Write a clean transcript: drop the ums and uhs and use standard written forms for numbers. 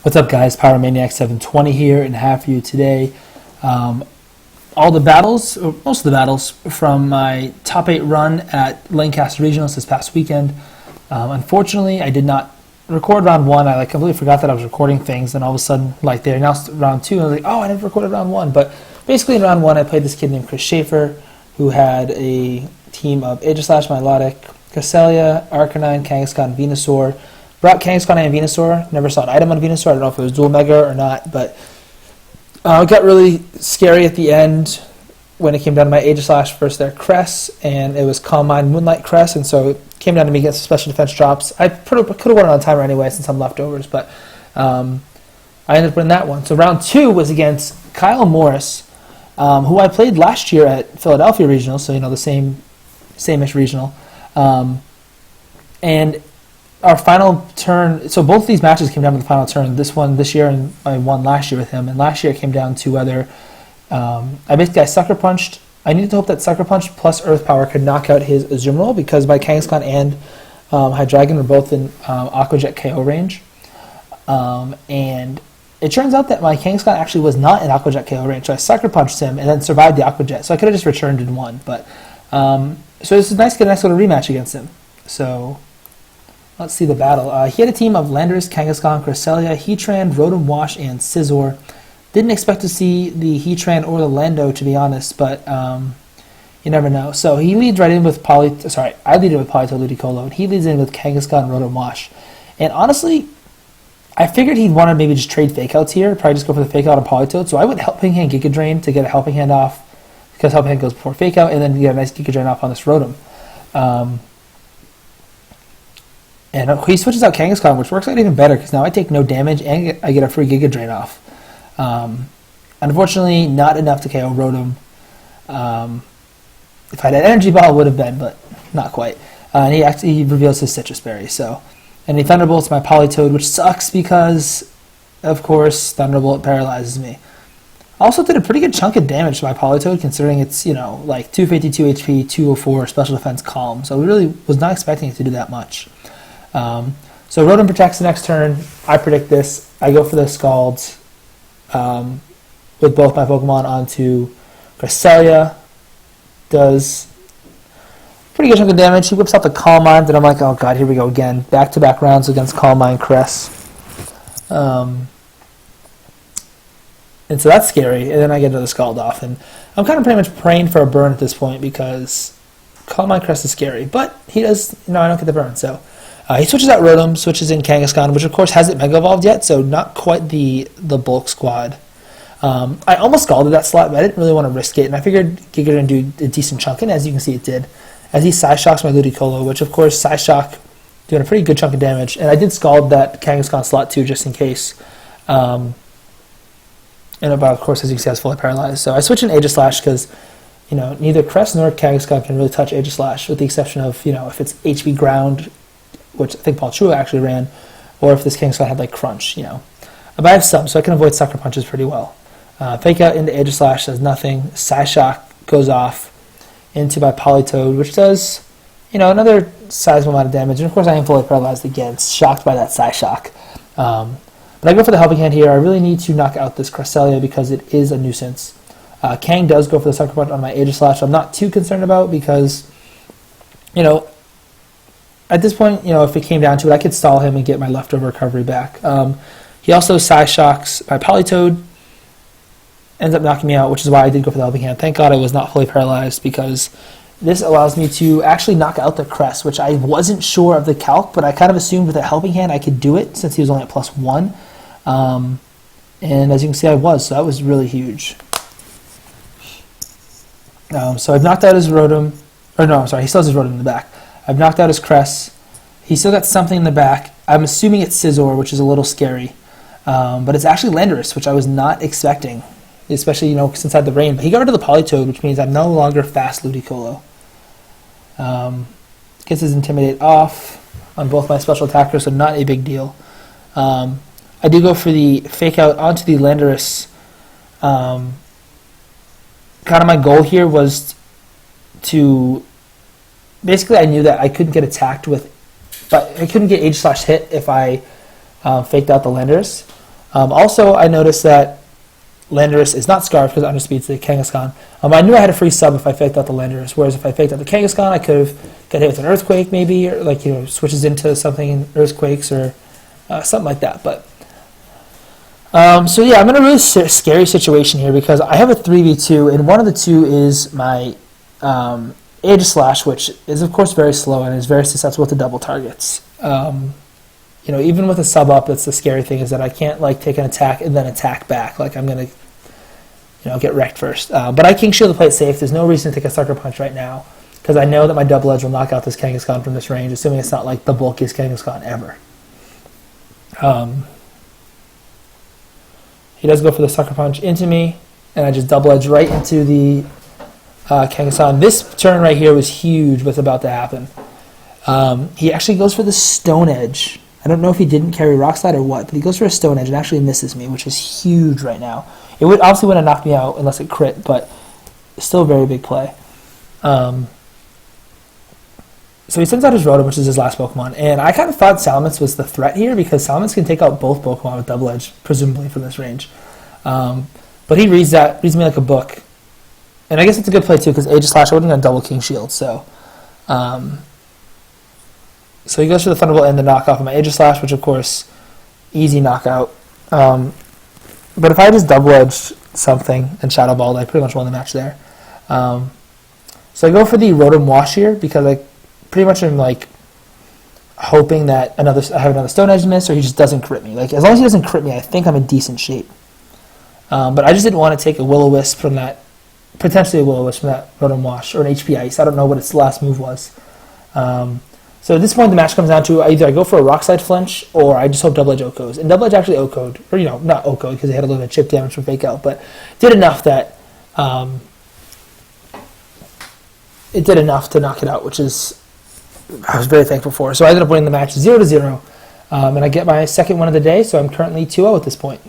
What's up, guys? Pyromaniac 720 here, and have for you today all the battles, or most of the battles, from my top 8 run at Lancaster Regionals this past weekend. Unfortunately, I did not record round 1. I completely forgot that I was recording things, and all of a sudden, they announced round 2, and I was like, oh, I never recorded round 1. But basically, in round 1, I played this kid named Chris Schaefer, who had a team of Aegislash, Milotic, Cresselia, Arcanine, Kangaskhan, Venusaur. Brought Kangaskhan and Venusaur. Never saw an item on Venusaur. I don't know if it was dual mega or not, but it got really scary at the end when it came down to my Aegislash versus their Cress, and it was Calm Mind Moonlight Cress, and so it came down to me against special defense drops. I could have won it on timer anyway since I'm leftovers, but I ended up winning that one. So round 2 was against Kyle Morris, who I played last year at Philadelphia Regional, so the same-ish regional, and our final turn, so both of these matches came down to the final turn. This one this year, and I won last year with him. And last year it came down to whether I sucker punched. I needed to hope that sucker punch plus earth power could knock out his Azumarill, because my Kangaskhan and Hydreigon were both in Aqua Jet KO range. And it turns out that my Kangaskhan actually was not in Aqua Jet KO range, so I sucker punched him and then survived the Aqua Jet. So I could have just returned and won. But so this is nice to get a nice little rematch against him. So let's see the battle. He had a team of Landorus, Kangaskhan, Cresselia, Heatran, Rotom Wash, and Scizor. Didn't expect to see the Heatran or the Lando, to be honest, but you never know. So he leads right in with I lead in with Politoed Ludicolo, and he leads in with Kangaskhan, Rotom Wash. And honestly, I figured he'd want to maybe just trade Fake Outs here, probably just go for the Fake Out on Politoed. So I went Helping Hand Giga Drain to get a Helping Hand off, because Helping Hand goes before Fake Out, and then you get a nice Giga Drain off on this Rotom. And he switches out Kangaskhan, which works out even better, because now I take no damage and I get a free Giga Drain off. Unfortunately, not enough to KO Rotom. If I had an Energy Ball, it would have been, but not quite. And he reveals his Citrus Berry. And he Thunderbolts my Politoed, which sucks because, of course, Thunderbolt paralyzes me. Also did a pretty good chunk of damage to my Politoed, considering it's 252 HP, 204 Special Defense Calm. So I really was not expecting it to do that much. So Rotom protects the next turn. I predict this. I go for the Scalds with both my Pokemon onto Cresselia. Does pretty good chunk of damage. He whips out the Calm Mind, and I'm like, oh god, here we go again. Back-to-back rounds against Calm Mind Cress. And so that's scary. And then I get another Scald off. And I'm kind of pretty much praying for a burn at this point, because Calm Mind Cress is scary. But he does, I don't get the burn, so... he switches out Rotom, switches in Kangaskhan, which of course hasn't Mega Evolved yet, so not quite the bulk squad. I almost scalded that slot, but I didn't really want to risk it, and I figured Giga Drain do a decent chunk, and as you can see it did. As he Psyshocks my Ludicolo, which of course Psyshock doing a pretty good chunk of damage, and I did scald that Kangaskhan slot too, just in case. And about, of course, as you can see, I was fully paralyzed. So I switch in Aegislash because neither Cress nor Kangaskhan can really touch Aegislash, with the exception of if it's HP Ground, which I think Paul Chua actually ran, or if this Kangaskhan had Crunch, But I have some, so I can avoid Sucker Punches pretty well. Fake Out into Aegislash does nothing. Psyshock goes off into my Politoed, which does, another sizable amount of damage. And of course I am fully paralyzed again, shocked by that Psyshock. But I go for the Helping Hand here. I really need to knock out this Cresselia because it is a nuisance. Kang does go for the Sucker Punch on my Aegislash. I'm not too concerned about, because, at this point, if it came down to it, I could stall him and get my leftover recovery back. He also Psyshocks my Politoed, ends up knocking me out, which is why I did go for the Helping Hand. Thank God I was not fully paralyzed, because this allows me to actually knock out the Cress, which I wasn't sure of the calc, but I kind of assumed with a Helping Hand I could do it, since he was only at +1. And as you can see, I was, so that was really huge. So I've knocked out his Rotom, he still has his Rotom in the back. I've knocked out his Cress. He's still got something in the back. I'm assuming it's Scizor, which is a little scary. But it's actually Landorus, which I was not expecting, especially, since I had the rain. But he got rid of the Politoed, which means I'm no longer fast Ludicolo. Gets his Intimidate off on both my special attackers, so not a big deal. I do go for the Fake Out onto the Landorus. Kind of my goal here was to... Basically, I knew that I couldn't get attacked with... But I couldn't get Aegislash hit if I faked out the Landorus. Also, I noticed that Landorus is not Scarf because it underspeeds the Kangaskhan. I knew I had a free sub if I faked out the Landorus, whereas if I faked out the Kangaskhan, I could have got hit with an Earthquake maybe, or like, switches into something in Earthquakes or something like that. But so yeah, I'm in a really scary situation here because I have a 3v2, and one of the two is my Aegislash, which is of course very slow and is very susceptible to double targets. Even with a sub up, that's the scary thing, is that I can't like take an attack and then attack back. Like I'm gonna, get wrecked first. But I King Shield to play it safe. There's no reason to take a Sucker Punch right now because I know that my Double Edge will knock out this Kangaskhan from this range, assuming it's not like the bulkiest Kangaskhan ever. He does go for the Sucker Punch into me, and I just Double Edge right into the Kangaskhan. This turn right here was huge. What's about to happen? He actually goes for the Stone Edge. I don't know if he didn't carry Rock Slide or what, but he goes for a Stone Edge and actually misses me, which is huge right now. It would obviously wouldn't have knocked me out unless it crit, but still a very big play. So he sends out his Rotom, which is his last Pokemon, and I kind of thought Salamence was the threat here because Salamence can take out both Pokemon with Double Edge, presumably from this range. But he reads me like a book, and I guess it's a good play too because Aegislash, I wouldn't have double King Shield, so. So he goes for the Thunderbolt and the knockoff of my Aegislash, which of course, easy knockout. But if I just double-edged something and Shadow Balled, I pretty much won the match there. So I go for the Rotom Wash here because I pretty much am like hoping that I have another Stone Edge miss, or he just doesn't crit me. Like as long as he doesn't crit me, I think I'm in decent shape. But I just didn't want to take a Will-O-Wisp from that, potentially a Will-O-Wisp from that Rotom Wash, or an HP Ice. I don't know what its last move was. So at this point, the match comes down to either I go for a Rock Slide Flinch or I just hope Double Edge OHKOs. And Double Edge actually OHKO'd, or not OHKO'd because they had a little bit of chip damage from Fake Out, but did enough that it did enough to knock it out, which is I was very thankful for. So I ended up winning the match 0-0, and I get my second win of the day. So I'm currently 2-0 at this point.